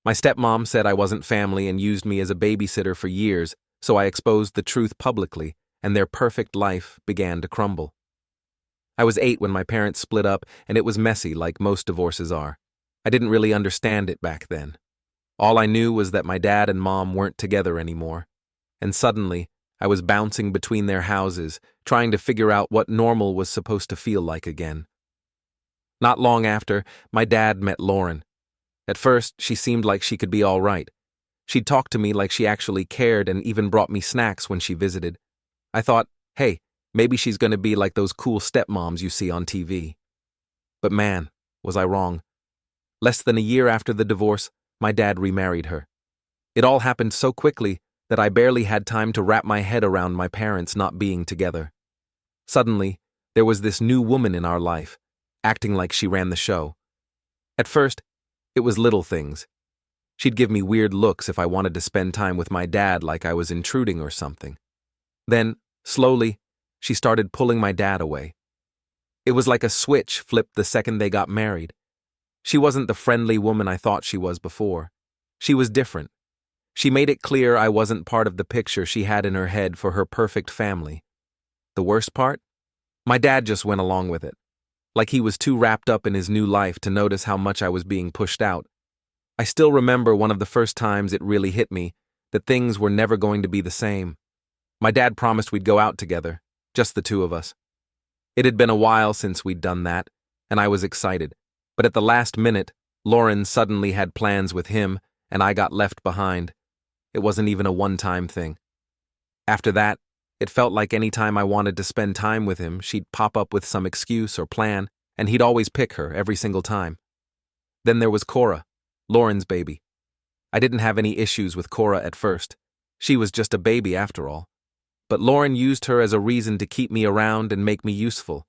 My stepmom said I wasn't family and used me as a babysitter for years, so I exposed the truth publicly, and their perfect life began to crumble. I was 8 when my parents split up, and it was messy like most divorces are. I didn't really understand it back then. All I knew was that my dad and mom weren't together anymore. And suddenly, I was bouncing between their houses, trying to figure out what normal was supposed to feel like again. Not long after, my dad met Lauren. At first, she seemed like she could be all right. She'd talk to me like she actually cared and even brought me snacks when she visited. I thought, hey, maybe she's going to be like those cool stepmoms you see on TV. But man, was I wrong. Less than a year after the divorce, my dad remarried her. It all happened so quickly that I barely had time to wrap my head around my parents not being together. Suddenly, there was this new woman in our life, acting like she ran the show. At first, it was little things. She'd give me weird looks if I wanted to spend time with my dad like I was intruding or something. Then, slowly, she started pulling my dad away. It was like a switch flipped the second they got married. She wasn't the friendly woman I thought she was before. She was different. She made it clear I wasn't part of the picture she had in her head for her perfect family. The worst part? My dad just went along with it. Like he was too wrapped up in his new life to notice how much I was being pushed out. I still remember one of the first times it really hit me, that things were never going to be the same. My dad promised we'd go out together, just the two of us. It had been a while since we'd done that, and I was excited. But at the last minute, Lauren suddenly had plans with him, and I got left behind. It wasn't even a one-time thing. After that, it felt like any time I wanted to spend time with him, she'd pop up with some excuse or plan, and he'd always pick her every single time. Then there was Cora, Lauren's baby. I didn't have any issues with Cora at first. She was just a baby after all. But Lauren used her as a reason to keep me around and make me useful.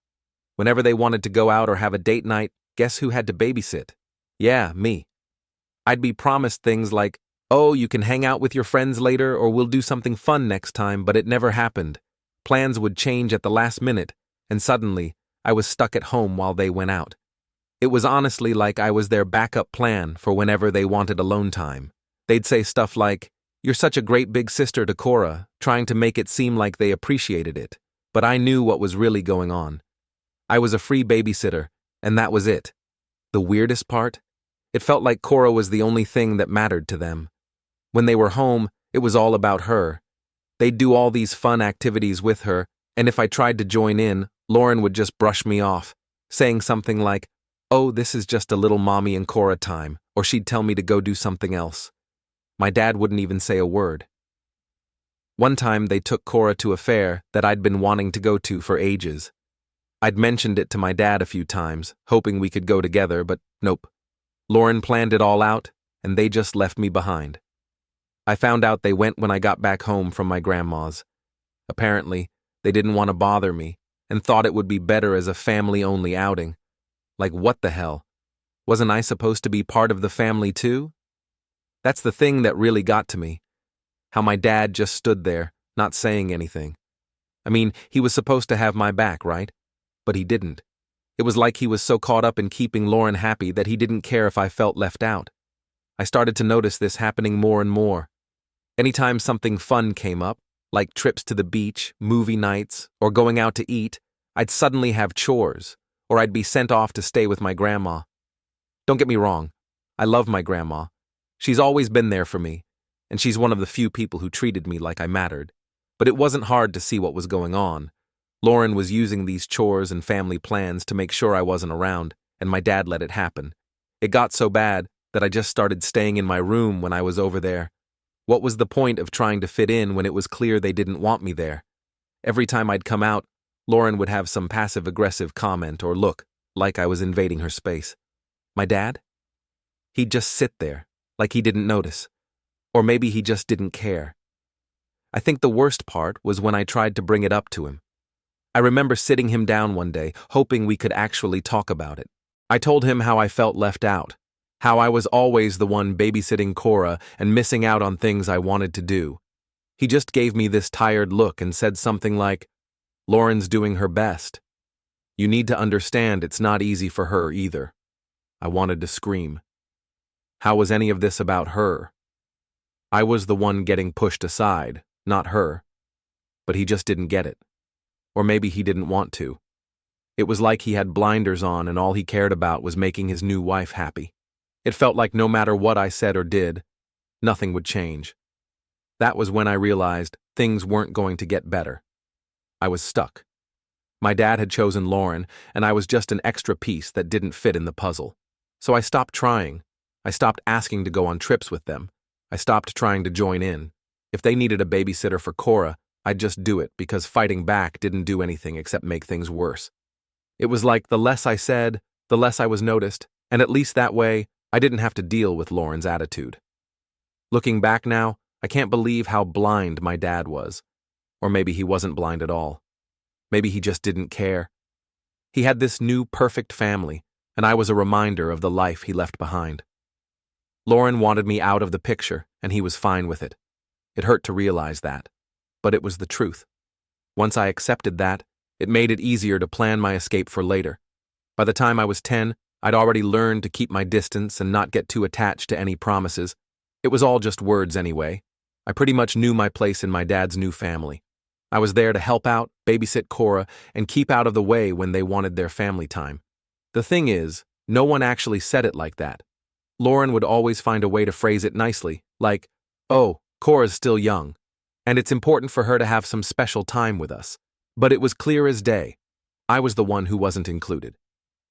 Whenever they wanted to go out or have a date night, guess who had to babysit? Yeah, me. I'd be promised things like, oh, you can hang out with your friends later or we'll do something fun next time, but it never happened. Plans would change at the last minute, and suddenly, I was stuck at home while they went out. It was honestly like I was their backup plan for whenever they wanted alone time. They'd say stuff like, "You're such a great big sister to Cora," trying to make it seem like they appreciated it. But I knew what was really going on. I was a free babysitter, and that was it. The weirdest part? It felt like Cora was the only thing that mattered to them. When they were home, it was all about her. They'd do all these fun activities with her, and if I tried to join in, Lauren would just brush me off, saying something like, "Oh, this is just a little mommy and Cora time," or she'd tell me to go do something else. My dad wouldn't even say a word. One time they took Cora to a fair that I'd been wanting to go to for ages. I'd mentioned it to my dad a few times, hoping we could go together, but nope. Lauren planned it all out, and they just left me behind. I found out they went when I got back home from my grandma's. Apparently, they didn't want to bother me, and thought it would be better as a family-only outing. Like, what the hell? Wasn't I supposed to be part of the family too? That's the thing that really got to me. How my dad just stood there, not saying anything. I mean, he was supposed to have my back, right? But he didn't. It was like he was so caught up in keeping Lauren happy that he didn't care if I felt left out. I started to notice this happening more and more. Anytime something fun came up, like trips to the beach, movie nights, or going out to eat, I'd suddenly have chores, or I'd be sent off to stay with my grandma. Don't get me wrong, I love my grandma. She's always been there for me, and she's one of the few people who treated me like I mattered. But it wasn't hard to see what was going on. Lauren was using these chores and family plans to make sure I wasn't around, and my dad let it happen. It got so bad that I just started staying in my room when I was over there. What was the point of trying to fit in when it was clear they didn't want me there? Every time I'd come out, Lauren would have some passive-aggressive comment or look, like I was invading her space. My dad? He'd just sit there, like he didn't notice. Or maybe he just didn't care. I think the worst part was when I tried to bring it up to him. I remember sitting him down one day, hoping we could actually talk about it. I told him how I felt left out, how I was always the one babysitting Cora and missing out on things I wanted to do. He just gave me this tired look and said something like, "Lauren's doing her best. You need to understand it's not easy for her either." I wanted to scream. How was any of this about her? I was the one getting pushed aside, not her. But he just didn't get it. Or maybe he didn't want to. It was like he had blinders on and all he cared about was making his new wife happy. It felt like no matter what I said or did, nothing would change. That was when I realized things weren't going to get better. I was stuck. My dad had chosen Lauren, and I was just an extra piece that didn't fit in the puzzle. So I stopped trying. I stopped asking to go on trips with them. I stopped trying to join in. If they needed a babysitter for Cora, I'd just do it because fighting back didn't do anything except make things worse. It was like the less I said, the less I was noticed, and at least that way, I didn't have to deal with Lauren's attitude. Looking back now, I can't believe how blind my dad was. Or maybe he wasn't blind at all. Maybe he just didn't care. He had this new perfect family, and I was a reminder of the life he left behind. Lauren wanted me out of the picture, and he was fine with it. It hurt to realize that, but it was the truth. Once I accepted that, it made it easier to plan my escape for later. By the time I was 10, I'd already learned to keep my distance and not get too attached to any promises. It was all just words anyway. I pretty much knew my place in my dad's new family. I was there to help out, babysit Cora, and keep out of the way when they wanted their family time. The thing is, no one actually said it like that. Lauren would always find a way to phrase it nicely, like, "Oh, Cora's still young, and it's important for her to have some special time with us." But it was clear as day. I was the one who wasn't included.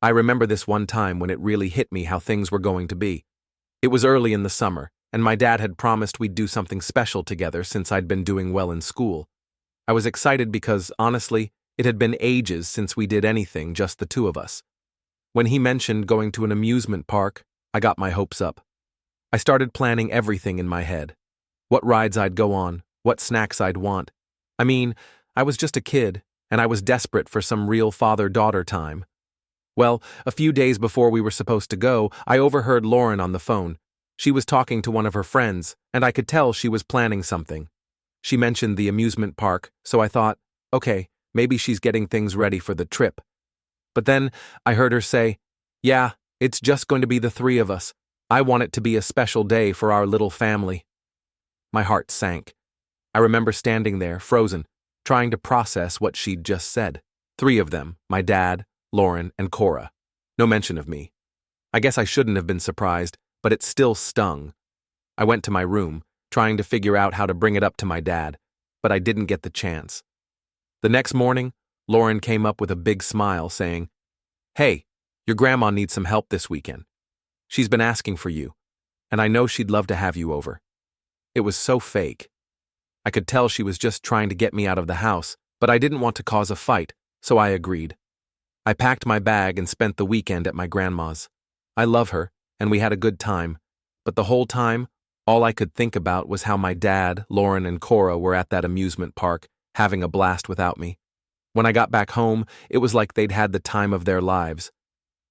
I remember this one time when it really hit me how things were going to be. It was early in the summer, and my dad had promised we'd do something special together since I'd been doing well in school. I was excited because, honestly, it had been ages since we did anything, just the two of us. When he mentioned going to an amusement park, I got my hopes up. I started planning everything in my head. What rides I'd go on, what snacks I'd want. I mean, I was just a kid, and I was desperate for some real father-daughter time. Well, a few days before we were supposed to go, I overheard Lauren on the phone. She was talking to one of her friends, and I could tell she was planning something. She mentioned the amusement park, so I thought, okay, maybe she's getting things ready for the trip. But then I heard her say, "Yeah, it's just going to be the three of us. I want it to be a special day for our little family." My heart sank. I remember standing there, frozen, trying to process what she'd just said. 3 of them, my dad, Lauren, and Cora. No mention of me. I guess I shouldn't have been surprised, but it still stung. I went to my room, trying to figure out how to bring it up to my dad, but I didn't get the chance. The next morning, Lauren came up with a big smile, saying, "Hey, your grandma needs some help this weekend. She's been asking for you, and I know she'd love to have you over." It was so fake. I could tell she was just trying to get me out of the house, but I didn't want to cause a fight, so I agreed. I packed my bag and spent the weekend at my grandma's. I love her, and we had a good time, but the whole time, all I could think about was how my dad, Lauren, and Cora were at that amusement park, having a blast without me. When I got back home, it was like they'd had the time of their lives.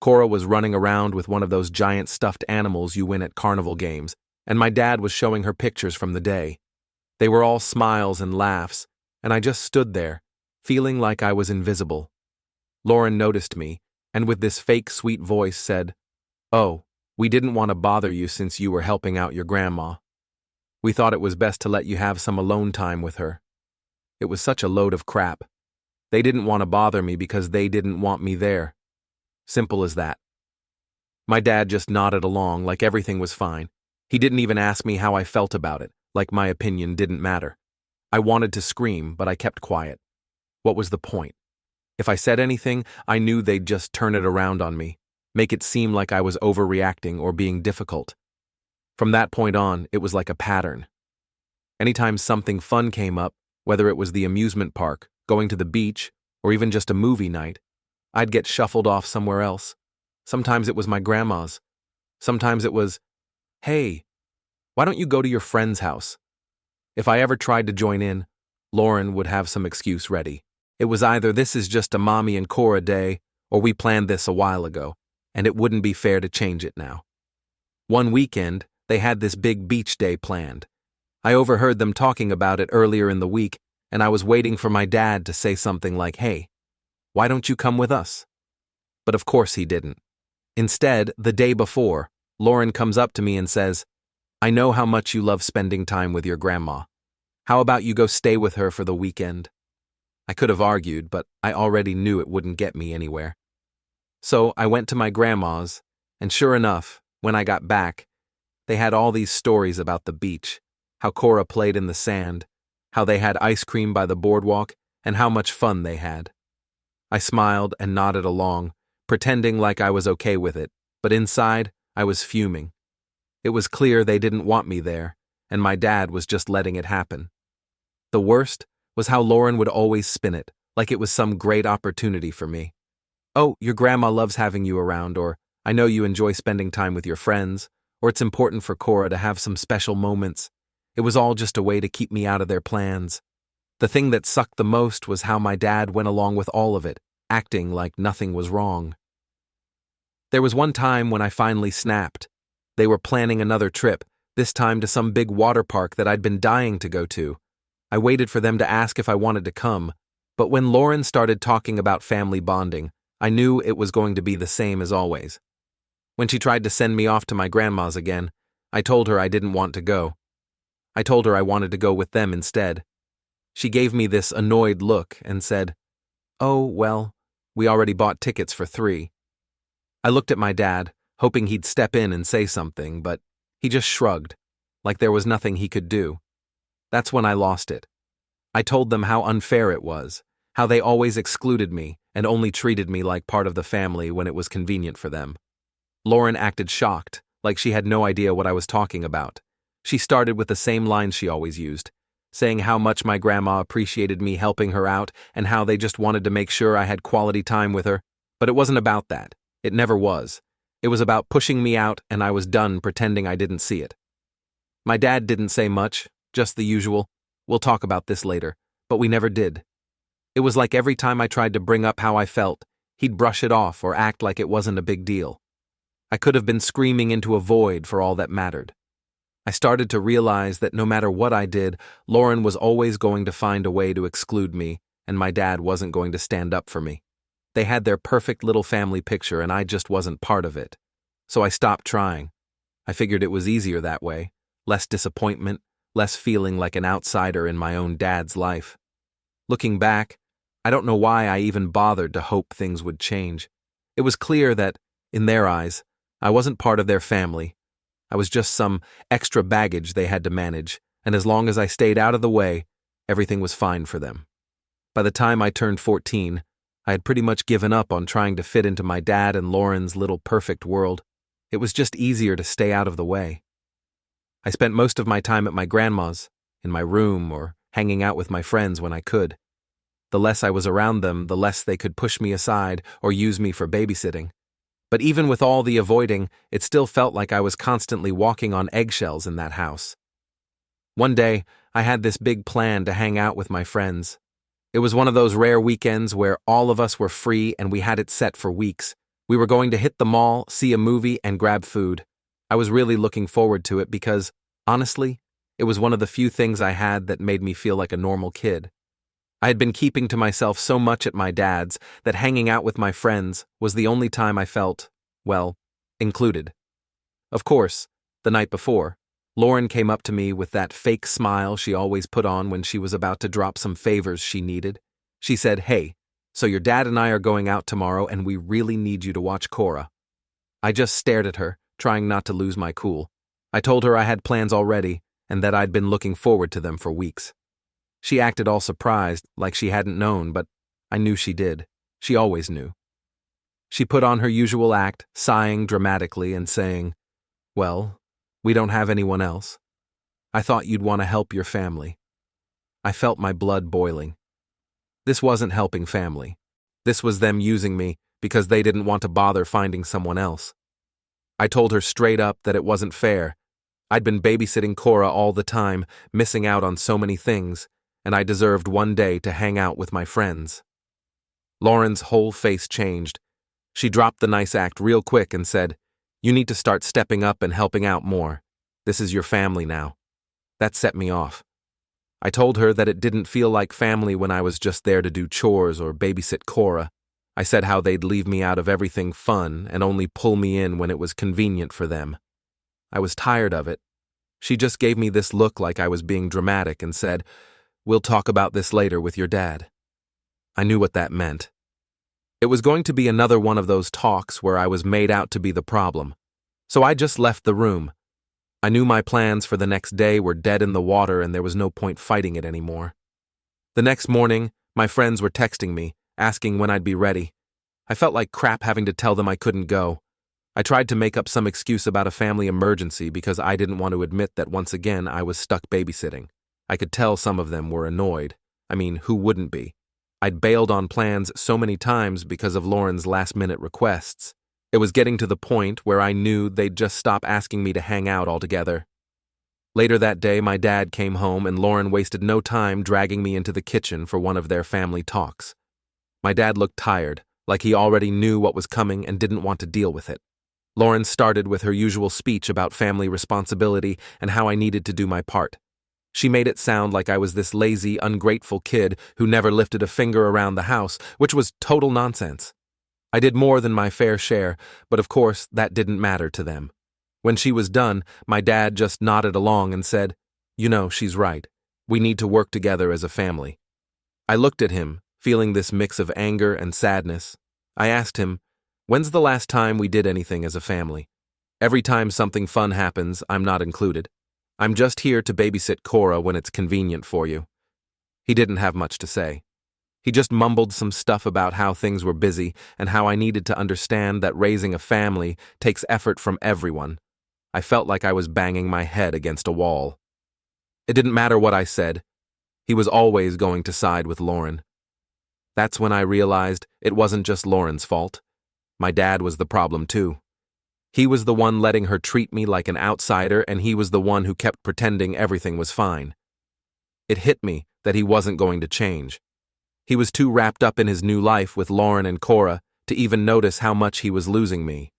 Cora was running around with one of those giant stuffed animals you win at carnival games, and my dad was showing her pictures from the day. They were all smiles and laughs, and I just stood there, feeling like I was invisible. Lauren noticed me, and with this fake sweet voice said, "Oh, we didn't want to bother you since you were helping out your grandma. We thought it was best to let you have some alone time with her." It was such a load of crap. They didn't want to bother me because they didn't want me there. Simple as that. My dad just nodded along like everything was fine. He didn't even ask me how I felt about it, like my opinion didn't matter. I wanted to scream, but I kept quiet. What was the point? If I said anything, I knew they'd just turn it around on me, make it seem like I was overreacting or being difficult. From that point on, it was like a pattern. Anytime something fun came up, whether it was the amusement park, going to the beach, or even just a movie night, I'd get shuffled off somewhere else. Sometimes it was my grandma's. Sometimes it was, "Hey, why don't you go to your friend's house?" If I ever tried to join in, Lauren would have some excuse ready. It was either "This is just a mommy and Cora day," or "We planned this a while ago, and it wouldn't be fair to change it now." One weekend, they had this big beach day planned. I overheard them talking about it earlier in the week, and I was waiting for my dad to say something like, "Hey, why don't you come with us?" But of course he didn't. Instead, the day before, Lauren comes up to me and says, "I know how much you love spending time with your grandma. How about you go stay with her for the weekend?" I could have argued, but I already knew it wouldn't get me anywhere. So I went to my grandma's, and sure enough, when I got back, they had all these stories about the beach, how Cora played in the sand, how they had ice cream by the boardwalk, and how much fun they had. I smiled and nodded along, pretending like I was okay with it, but inside, I was fuming. It was clear they didn't want me there, and my dad was just letting it happen. The worst was how Lauren would always spin it, like it was some great opportunity for me. "Oh, your grandma loves having you around," or "I know you enjoy spending time with your friends," or "It's important for Cora to have some special moments." It was all just a way to keep me out of their plans. The thing that sucked the most was how my dad went along with all of it, acting like nothing was wrong. There was one time when I finally snapped. They were planning another trip, this time to some big water park that I'd been dying to go to. I waited for them to ask if I wanted to come, but when Lauren started talking about family bonding, I knew it was going to be the same as always. When she tried to send me off to my grandma's again, I told her I didn't want to go. I told her I wanted to go with them instead. She gave me this annoyed look and said, "Oh, well, we already bought tickets for 3. I looked at my dad, hoping he'd step in and say something, but he just shrugged, like there was nothing he could do. That's when I lost it. I told them how unfair it was, how they always excluded me and only treated me like part of the family when it was convenient for them. Lauren acted shocked, like she had no idea what I was talking about. She started with the same line she always used, saying how much my grandma appreciated me helping her out and how they just wanted to make sure I had quality time with her. But it wasn't about that. It never was. It was about pushing me out, and I was done pretending I didn't see it. My dad didn't say much, just the usual, "We'll talk about this later," but we never did. It was like every time I tried to bring up how I felt, he'd brush it off or act like it wasn't a big deal. I could have been screaming into a void for all that mattered. I started to realize that no matter what I did, Lauren was always going to find a way to exclude me, and my dad wasn't going to stand up for me. They had their perfect little family picture, and I just wasn't part of it. So I stopped trying. I figured it was easier that way, less disappointment, less feeling like an outsider in my own dad's life. Looking back, I don't know why I even bothered to hope things would change. It was clear that, in their eyes, I wasn't part of their family. I was just some extra baggage they had to manage, and as long as I stayed out of the way, everything was fine for them. By the time I turned 14, I had pretty much given up on trying to fit into my dad and Lauren's little perfect world. It was just easier to stay out of the way. I spent most of my time at my grandma's, in my room, or hanging out with my friends when I could. The less I was around them, the less they could push me aside or use me for babysitting. But even with all the avoiding, it still felt like I was constantly walking on eggshells in that house. One day, I had this big plan to hang out with my friends. It was one of those rare weekends where all of us were free and we had it set for weeks. We were going to hit the mall, see a movie, and grab food. I was really looking forward to it because, honestly, it was one of the few things I had that made me feel like a normal kid. I had been keeping to myself so much at my dad's that hanging out with my friends was the only time I felt, well, included. Of course, the night before, Lauren came up to me with that fake smile she always put on when she was about to drop some favors she needed. She said, "Hey, so your dad and I are going out tomorrow and we really need you to watch Cora." I just stared at her, trying not to lose my cool. I told her I had plans already and that I'd been looking forward to them for weeks. She acted all surprised, like she hadn't known, but I knew she did. She always knew. She put on her usual act, sighing dramatically and saying, "Well, we don't have anyone else. I thought you'd want to help your family." I felt my blood boiling. This wasn't helping family. This was them using me because they didn't want to bother finding someone else. I told her straight up that it wasn't fair. I'd been babysitting Cora all the time, missing out on so many things, and I deserved one day to hang out with my friends. Lauren's whole face changed. She dropped the nice act real quick and said, "You need to start stepping up and helping out more. This is your family now." That set me off. I told her that it didn't feel like family when I was just there to do chores or babysit Cora. I said how they'd leave me out of everything fun and only pull me in when it was convenient for them. I was tired of it. She just gave me this look like I was being dramatic and said, "We'll talk about this later with your dad." I knew what that meant. It was going to be another one of those talks where I was made out to be the problem. So I just left the room. I knew my plans for the next day were dead in the water and there was no point fighting it anymore. The next morning, my friends were texting me, asking when I'd be ready. I felt like crap having to tell them I couldn't go. I tried to make up some excuse about a family emergency because I didn't want to admit that once again I was stuck babysitting. I could tell some of them were annoyed. I mean, who wouldn't be? I'd bailed on plans so many times because of Lauren's last-minute requests. It was getting to the point where I knew they'd just stop asking me to hang out altogether. Later that day, my dad came home and Lauren wasted no time dragging me into the kitchen for one of their family talks. My dad looked tired, like he already knew what was coming and didn't want to deal with it. Lauren started with her usual speech about family responsibility and how I needed to do my part. She made it sound like I was this lazy, ungrateful kid who never lifted a finger around the house, which was total nonsense. I did more than my fair share, but of course that didn't matter to them. When she was done, my dad just nodded along and said, "You know, she's right. We need to work together as a family." I looked at him, feeling this mix of anger and sadness. I asked him, "When's the last time we did anything as a family? Every time something fun happens, I'm not included. I'm just here to babysit Cora when it's convenient for you." He didn't have much to say. He just mumbled some stuff about how things were busy and how I needed to understand that raising a family takes effort from everyone. I felt like I was banging my head against a wall. It didn't matter what I said. He was always going to side with Lauren. That's when I realized it wasn't just Lauren's fault. My dad was the problem too. He was the one letting her treat me like an outsider, and he was the one who kept pretending everything was fine. It hit me that he wasn't going to change. He was too wrapped up in his new life with Lauren and Cora to even notice how much he was losing me.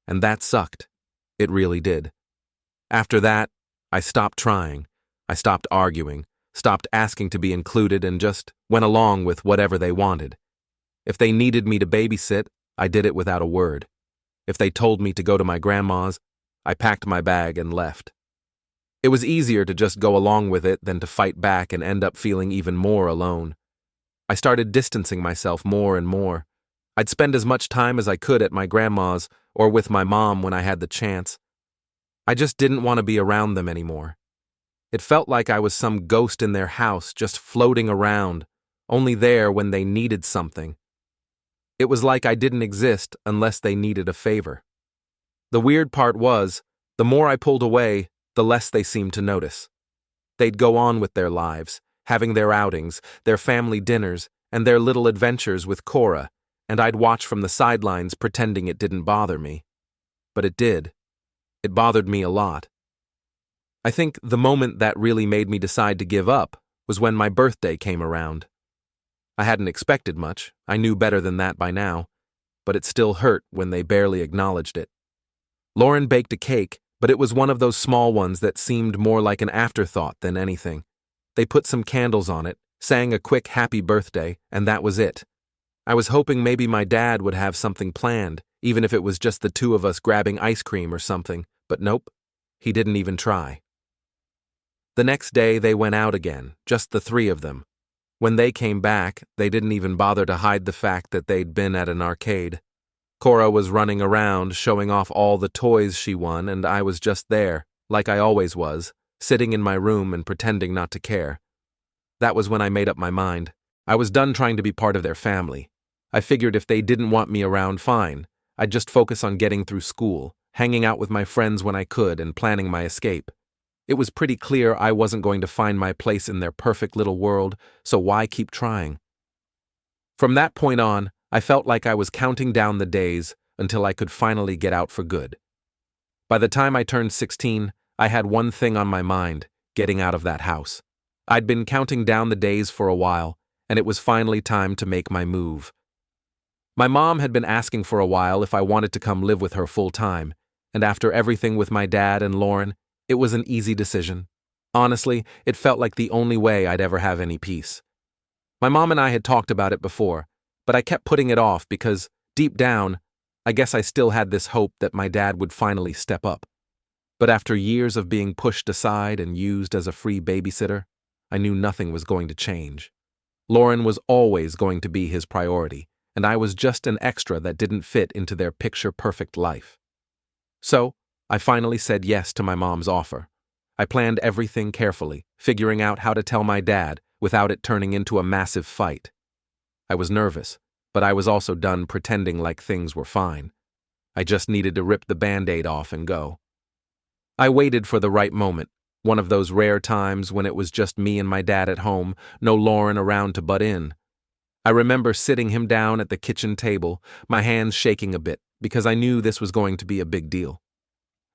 And that sucked. It really did. After that, I stopped trying. I stopped arguing, stopped asking to be included, and just went along with whatever they wanted. If they needed me to babysit, I did it without a word. If they told me to go to my grandma's, I packed my bag and left. It was easier to just go along with it than to fight back and end up feeling even more alone. I started distancing myself more and more. I'd spend as much time as I could at my grandma's or with my mom when I had the chance. I just didn't want to be around them anymore. It felt like I was some ghost in their house just floating around, only there when they needed something. It was like I didn't exist unless they needed a favor. The weird part was, the more I pulled away, the less they seemed to notice. They'd go on with their lives, having their outings, their family dinners, and their little adventures with Cora, and I'd watch from the sidelines pretending it didn't bother me. But it did. It bothered me a lot. I think the moment that really made me decide to give up was when my birthday came around. I hadn't expected much, I knew better than that by now, but it still hurt when they barely acknowledged it. Lauren baked a cake, but it was one of those small ones that seemed more like an afterthought than anything. They put some candles on it, sang a quick happy birthday, and that was it. I was hoping maybe my dad would have something planned, even if it was just the two of us grabbing ice cream or something, but nope, he didn't even try. The next day they went out again, just the three of them. When they came back, they didn't even bother to hide the fact that they'd been at an arcade. Cora was running around, showing off all the toys she won, and I was just there, like I always was, sitting in my room and pretending not to care. That was when I made up my mind. I was done trying to be part of their family. I figured if they didn't want me around, fine. I'd just focus on getting through school, hanging out with my friends when I could, and planning my escape. It was pretty clear I wasn't going to find my place in their perfect little world, so why keep trying? From that point on, I felt like I was counting down the days until I could finally get out for good. By the time I turned 16, I had one thing on my mind: getting out of that house. I'd been counting down the days for a while, and it was finally time to make my move. My mom had been asking for a while if I wanted to come live with her full time, and after everything with my dad and Lauren, it was an easy decision. Honestly, it felt like the only way I'd ever have any peace. My mom and I had talked about it before, but I kept putting it off because, deep down, I guess I still had this hope that my dad would finally step up. But after years of being pushed aside and used as a free babysitter, I knew nothing was going to change. Lauren was always going to be his priority, and I was just an extra that didn't fit into their picture-perfect life. So, I finally said yes to my mom's offer. I planned everything carefully, figuring out how to tell my dad without it turning into a massive fight. I was nervous, but I was also done pretending like things were fine. I just needed to rip the Band-Aid off and go. I waited for the right moment, one of those rare times when it was just me and my dad at home, no Lauren around to butt in. I remember sitting him down at the kitchen table, my hands shaking a bit, because I knew this was going to be a big deal.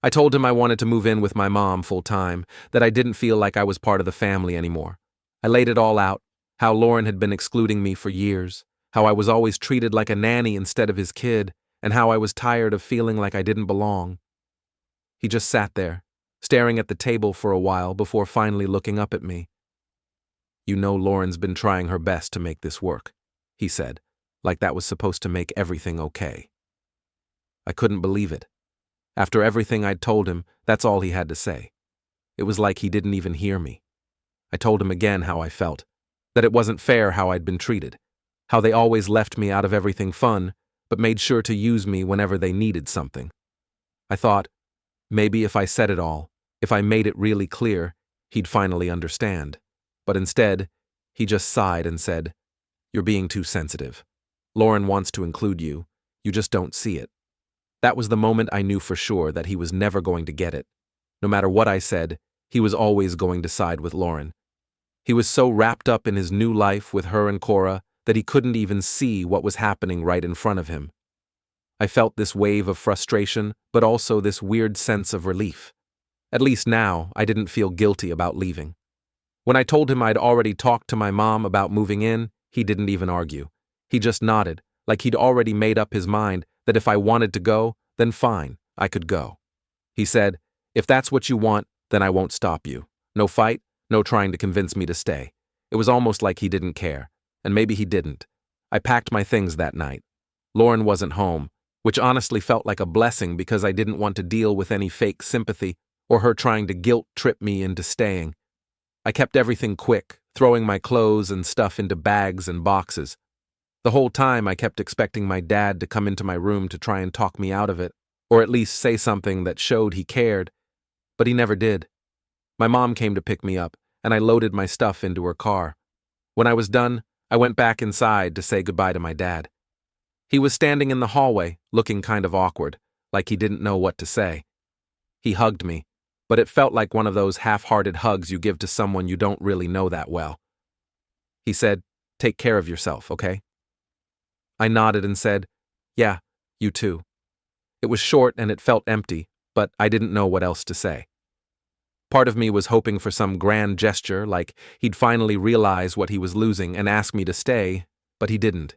I told him I wanted to move in with my mom full-time, that I didn't feel like I was part of the family anymore. I laid it all out, how Lauren had been excluding me for years, how I was always treated like a nanny instead of his kid, and how I was tired of feeling like I didn't belong. He just sat there, staring at the table for a while before finally looking up at me. "You know Lauren's been trying her best to make this work," he said, like that was supposed to make everything okay. I couldn't believe it. After everything I'd told him, that's all he had to say. It was like he didn't even hear me. I told him again how I felt, that it wasn't fair how I'd been treated, how they always left me out of everything fun, but made sure to use me whenever they needed something. I thought, maybe if I said it all, if I made it really clear, he'd finally understand. But instead, he just sighed and said, "You're being too sensitive. Lauren wants to include you. You just don't see it." That was the moment I knew for sure that he was never going to get it. No matter what I said, he was always going to side with Lauren. He was so wrapped up in his new life with her and Cora that he couldn't even see what was happening right in front of him. I felt this wave of frustration, but also this weird sense of relief. At least now, I didn't feel guilty about leaving. When I told him I'd already talked to my mom about moving in, he didn't even argue. He just nodded, like he'd already made up his mind that if I wanted to go, then fine, I could go. He said, "If that's what you want, then I won't stop you. No fight, no trying to convince me to stay." It was almost like he didn't care, and maybe he didn't. I packed my things that night. Lauren wasn't home, which honestly felt like a blessing because I didn't want to deal with any fake sympathy or her trying to guilt-trip me into staying. I kept everything quick, throwing my clothes and stuff into bags and boxes. The whole time I kept expecting my dad to come into my room to try and talk me out of it, or at least say something that showed he cared, but he never did. My mom came to pick me up, and I loaded my stuff into her car. When I was done, I went back inside to say goodbye to my dad. He was standing in the hallway, looking kind of awkward, like he didn't know what to say. He hugged me, but it felt like one of those half-hearted hugs you give to someone you don't really know that well. He said, "Take care of yourself, okay?" I nodded and said, "Yeah, you too." It was short and it felt empty, but I didn't know what else to say. Part of me was hoping for some grand gesture, like he'd finally realize what he was losing and ask me to stay, but he didn't.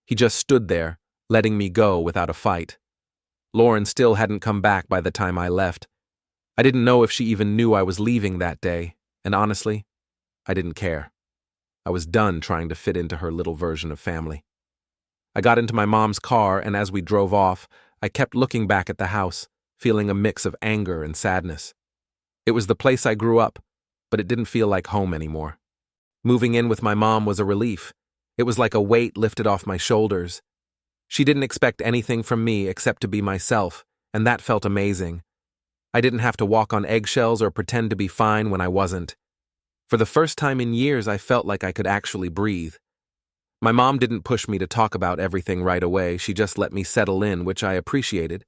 He just stood there, letting me go without a fight. Lauren still hadn't come back by the time I left. I didn't know if she even knew I was leaving that day, and honestly, I didn't care. I was done trying to fit into her little version of family. I got into my mom's car, and as we drove off, I kept looking back at the house, feeling a mix of anger and sadness. It was the place I grew up, but it didn't feel like home anymore. Moving in with my mom was a relief. It was like a weight lifted off my shoulders. She didn't expect anything from me except to be myself, and that felt amazing. I didn't have to walk on eggshells or pretend to be fine when I wasn't. For the first time in years, I felt like I could actually breathe. My mom didn't push me to talk about everything right away, she just let me settle in, which I appreciated.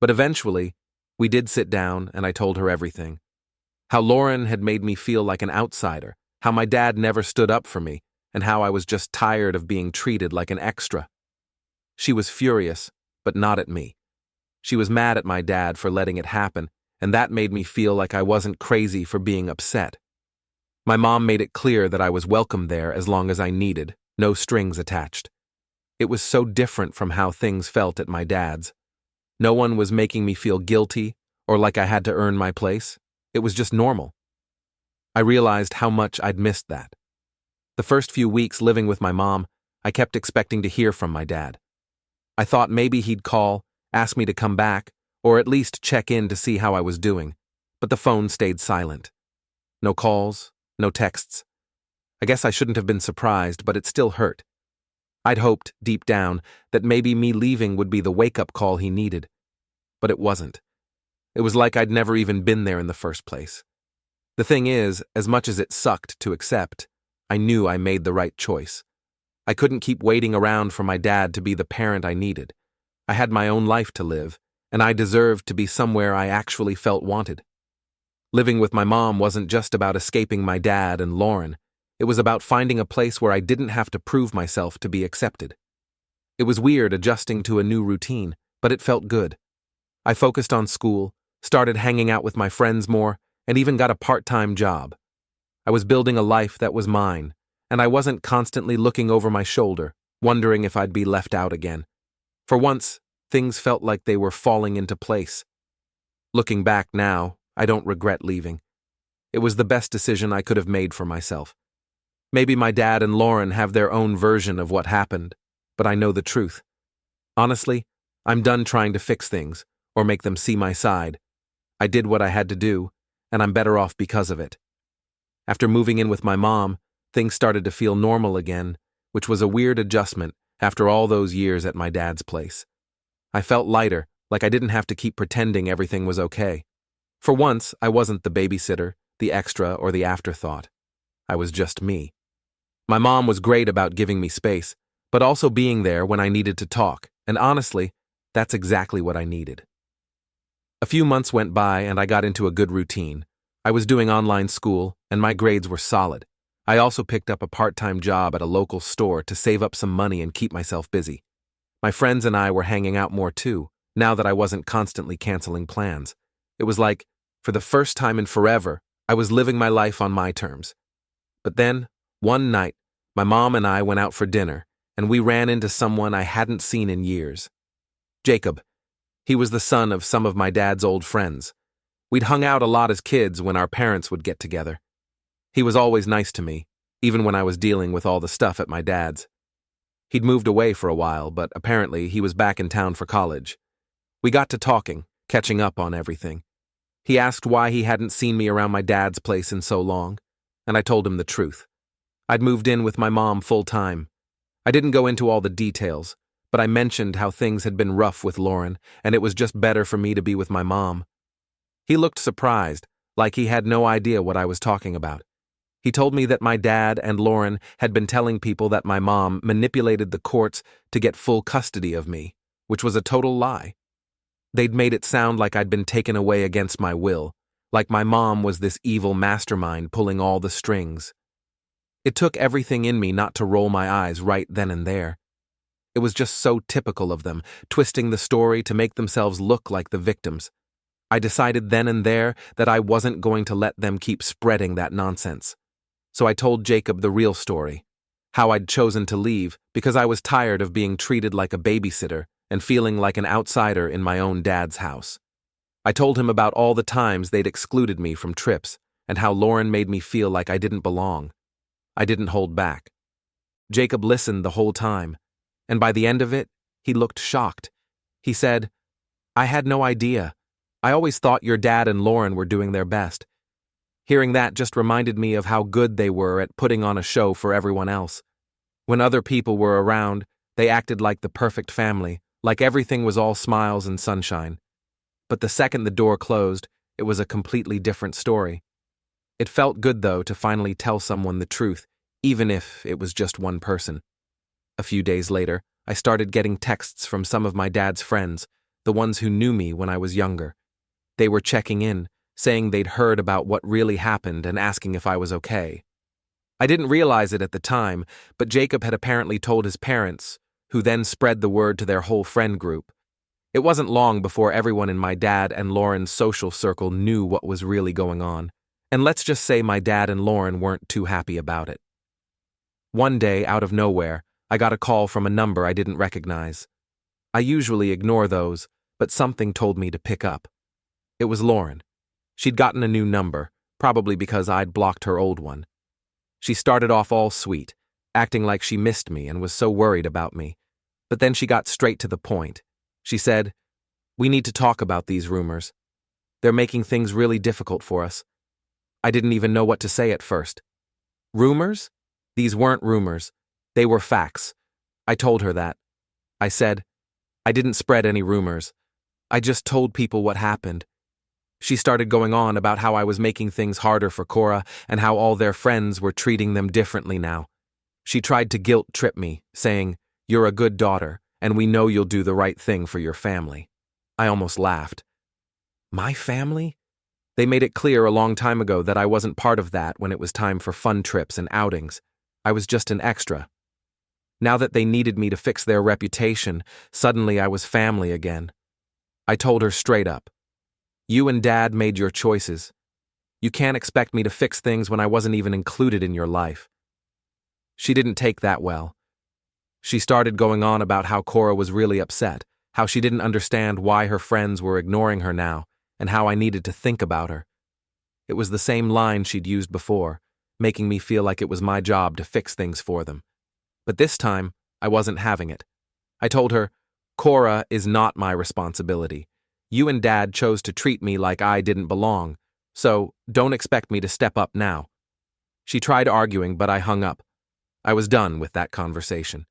But eventually, we did sit down and I told her everything. How Lauren had made me feel like an outsider, how my dad never stood up for me, and how I was just tired of being treated like an extra. She was furious, but not at me. She was mad at my dad for letting it happen, and that made me feel like I wasn't crazy for being upset. My mom made it clear that I was welcome there as long as I needed, no strings attached. It was so different from how things felt at my dad's. No one was making me feel guilty or like I had to earn my place. It was just normal. I realized how much I'd missed that. The first few weeks living with my mom, I kept expecting to hear from my dad. I thought maybe he'd call, ask me to come back, or at least check in to see how I was doing, but the phone stayed silent. No calls, no texts. I guess I shouldn't have been surprised, but it still hurt. I'd hoped, deep down, that maybe me leaving would be the wake-up call he needed. But it wasn't. It was like I'd never even been there in the first place. The thing is, as much as it sucked to accept, I knew I made the right choice. I couldn't keep waiting around for my dad to be the parent I needed. I had my own life to live, and I deserved to be somewhere I actually felt wanted. Living with my mom wasn't just about escaping my dad and Lauren. It was about finding a place where I didn't have to prove myself to be accepted. It was weird adjusting to a new routine, but it felt good. I focused on school, started hanging out with my friends more, and even got a part-time job. I was building a life that was mine, and I wasn't constantly looking over my shoulder, wondering if I'd be left out again. For once, things felt like they were falling into place. Looking back now, I don't regret leaving. It was the best decision I could have made for myself. Maybe my dad and Lauren have their own version of what happened, but I know the truth. Honestly, I'm done trying to fix things or make them see my side. I did what I had to do, and I'm better off because of it. After moving in with my mom, things started to feel normal again, which was a weird adjustment after all those years at my dad's place. I felt lighter, like I didn't have to keep pretending everything was okay. For once, I wasn't the babysitter, the extra, or the afterthought. I was just me. My mom was great about giving me space, but also being there when I needed to talk, and honestly, that's exactly what I needed. A few months went by and I got into a good routine. I was doing online school, and my grades were solid. I also picked up a part-time job at a local store to save up some money and keep myself busy. My friends and I were hanging out more too, now that I wasn't constantly canceling plans. It was like, for the first time in forever, I was living my life on my terms. But then, one night, my mom and I went out for dinner, and we ran into someone I hadn't seen in years. Jacob. He was the son of some of my dad's old friends. We'd hung out a lot as kids when our parents would get together. He was always nice to me, even when I was dealing with all the stuff at my dad's. He'd moved away for a while, but apparently he was back in town for college. We got to talking, catching up on everything. He asked why he hadn't seen me around my dad's place in so long, and I told him the truth. I'd moved in with my mom full-time. I didn't go into all the details, but I mentioned how things had been rough with Lauren, and it was just better for me to be with my mom. He looked surprised, like he had no idea what I was talking about. He told me that my dad and Lauren had been telling people that my mom manipulated the courts to get full custody of me, which was a total lie. They'd made it sound like I'd been taken away against my will, like my mom was this evil mastermind pulling all the strings. It took everything in me not to roll my eyes right then and there. It was just so typical of them, twisting the story to make themselves look like the victims. I decided then and there that I wasn't going to let them keep spreading that nonsense. So I told Jacob the real story, how I'd chosen to leave because I was tired of being treated like a babysitter and feeling like an outsider in my own dad's house. I told him about all the times they'd excluded me from trips and how Lauren made me feel like I didn't belong. I didn't hold back. Jacob listened the whole time, and by the end of it, he looked shocked. He said, "I had no idea. I always thought your dad and Lauren were doing their best." Hearing that just reminded me of how good they were at putting on a show for everyone else. When other people were around, they acted like the perfect family, like everything was all smiles and sunshine. But the second the door closed, it was a completely different story. It felt good, though, to finally tell someone the truth, even if it was just one person. A few days later, I started getting texts from some of my dad's friends, the ones who knew me when I was younger. They were checking in, saying they'd heard about what really happened and asking if I was okay. I didn't realize it at the time, but Jacob had apparently told his parents, who then spread the word to their whole friend group. It wasn't long before everyone in my dad and Lauren's social circle knew what was really going on, and let's just say my dad and Lauren weren't too happy about it. One day, out of nowhere, I got a call from a number I didn't recognize. I usually ignore those, but something told me to pick up. It was Lauren. She'd gotten a new number, probably because I'd blocked her old one. She started off all sweet, acting like she missed me and was so worried about me. But then she got straight to the point. She said, "We need to talk about these rumors." They're making things really difficult for us. I didn't even know what to say at first. Rumors? These weren't rumors. They were facts. I told her that. I said, I didn't spread any rumors. I just told people what happened. She started going on about how I was making things harder for Cora and how all their friends were treating them differently now. She tried to guilt-trip me, saying, "You're a good daughter, and we know you'll do the right thing for your family." I almost laughed. My family? They made it clear a long time ago that I wasn't part of that when it was time for fun trips and outings. I was just an extra. Now that they needed me to fix their reputation, suddenly I was family again. I told her straight up, "You and Dad made your choices. You can't expect me to fix things when I wasn't even included in your life." She didn't take that well. She started going on about how Cora was really upset, how she didn't understand why her friends were ignoring her now, and how I needed to think about her. It was the same line she'd used before, making me feel like it was my job to fix things for them. But this time, I wasn't having it. I told her, "Cora is not my responsibility. You and Dad chose to treat me like I didn't belong, so don't expect me to step up now." She tried arguing, but I hung up. I was done with that conversation.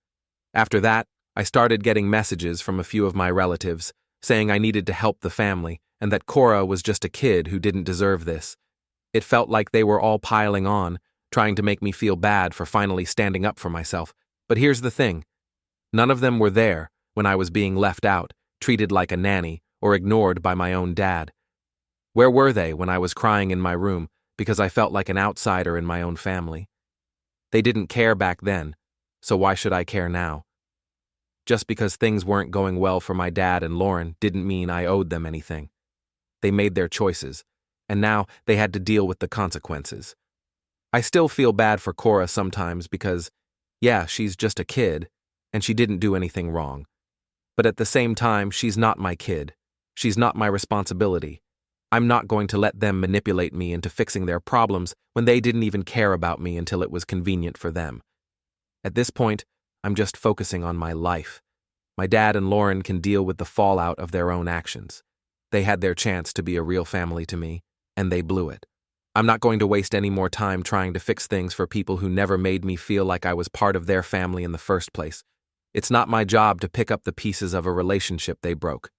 After that, I started getting messages from a few of my relatives, saying I needed to help the family, and that Cora was just a kid who didn't deserve this. It felt like they were all piling on, trying to make me feel bad for finally standing up for myself. But here's the thing. None of them were there when I was being left out, treated like a nanny, or ignored by my own dad. Where were they when I was crying in my room because I felt like an outsider in my own family? They didn't care back then, so why should I care now? Just because things weren't going well for my dad and Lauren didn't mean I owed them anything. They made their choices, and now they had to deal with the consequences. I still feel bad for Cora sometimes because, yeah, she's just a kid, and she didn't do anything wrong. But at the same time, she's not my kid. She's not my responsibility. I'm not going to let them manipulate me into fixing their problems when they didn't even care about me until it was convenient for them. At this point, I'm just focusing on my life. My dad and Lauren can deal with the fallout of their own actions. They had their chance to be a real family to me, and they blew it. I'm not going to waste any more time trying to fix things for people who never made me feel like I was part of their family in the first place. It's not my job to pick up the pieces of a relationship they broke.